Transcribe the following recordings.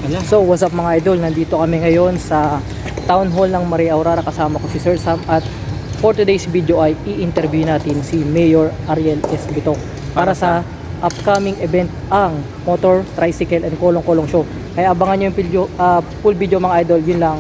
So what's up mga idol, nandito kami ngayon sa Town Hall ng Maria Aurora, kasama ko si Sir Sam, at for today's video ay i-interview natin si Mayor Ariel Esbitong para sa upcoming event ang Motor, Tricycle and Kolong-Kolong Show. Kaya abangan nyo yung video, full video mga idol, yun lang.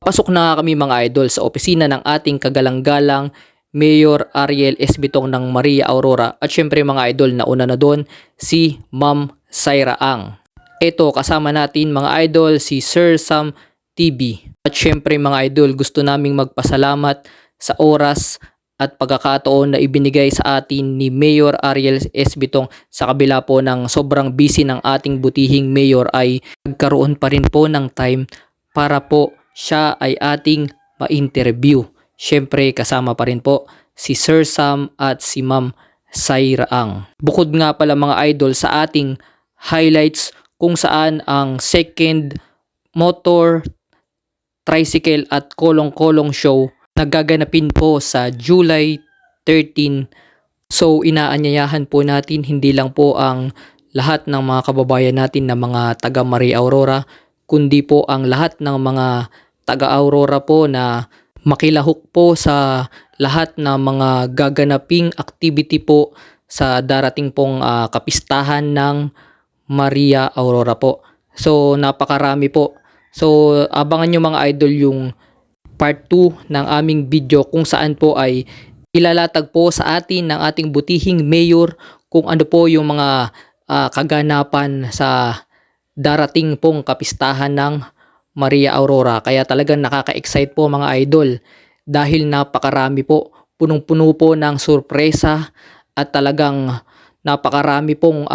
Pasok na kami mga idol sa opisina ng ating kagalang-galang Mayor Ariel Esbitong ng Maria Aurora, at syempre mga idol, nauna na doon si Ma'am Syra Ang. Ito kasama natin mga idol si Sir Sam TV. At syempre mga idol, gusto naming magpasalamat sa oras at pagkakataon na ibinigay sa atin ni Mayor Ariel Esbitong. Sa kabila po ng sobrang busy ng ating butihing mayor ay nagkaroon pa rin po ng time para po siya ay ating ma-interview. Syempre kasama pa rin po si Sir Sam at si Ma'am Syra Ang. Bukod nga pala mga idol sa ating highlights kung saan ang second Motor, Tricycle at Kolong-Kolong Show nagaganapin po sa July 13. So inaanyayahan po natin hindi lang po ang lahat ng mga kababayan natin na mga taga Maria Aurora, kundi po ang lahat ng mga taga Aurora po na makilahok po sa lahat ng mga gaganaping activity po sa darating pong kapistahan ng Maria Aurora po. So napakarami po. So abangan nyo mga idol yung part 2 ng aming video kung saan po ay ilalatag po sa atin ng ating butihing mayor kung ano po yung mga kaganapan sa darating pong kapistahan ng Maria Aurora. Kaya talagang nakaka-excite po mga idol dahil napakarami po, punong-puno po ng sorpresa at talagang napakarami pong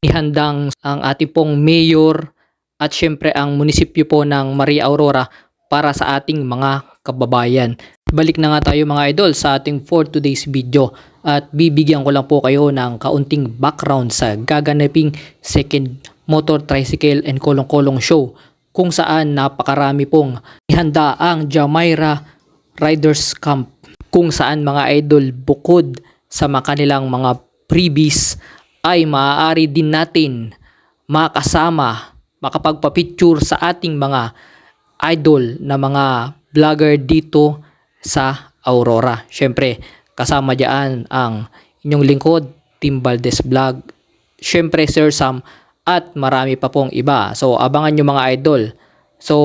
ihandang ang ating pong mayor at syempre ang munisipyo po ng Maria Aurora para sa ating mga kababayan. Balik na nga tayo mga idol sa ating for today's video at bibigyan ko lang po kayo ng kaunting background sa gaganaping second Motor, Tricycle and Kolong-Kolong Show kung saan napakarami pong ihanda ang Jumeirah Riders Camp, kung saan mga idol bukod sa kanilang mga freebies ay maaari din natin makasama, makapagpa-picture sa ating mga idol na mga vlogger dito sa Aurora. Syempre kasama diyan ang inyong lingkod, Team Valdez Vlog, syempre Sir Sam at marami pa pong iba. So abangan nyo mga idol. So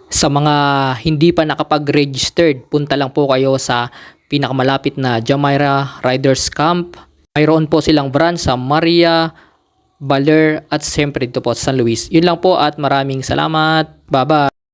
sa mga hindi pa nakapag-registered, punta lang po kayo sa pinakamalapit na Jumeirah Riders Camp. Mayroon po silang branch sa Maria, Baler at siyempre dito po sa San Luis. Yun lang po at maraming salamat. Bye-bye.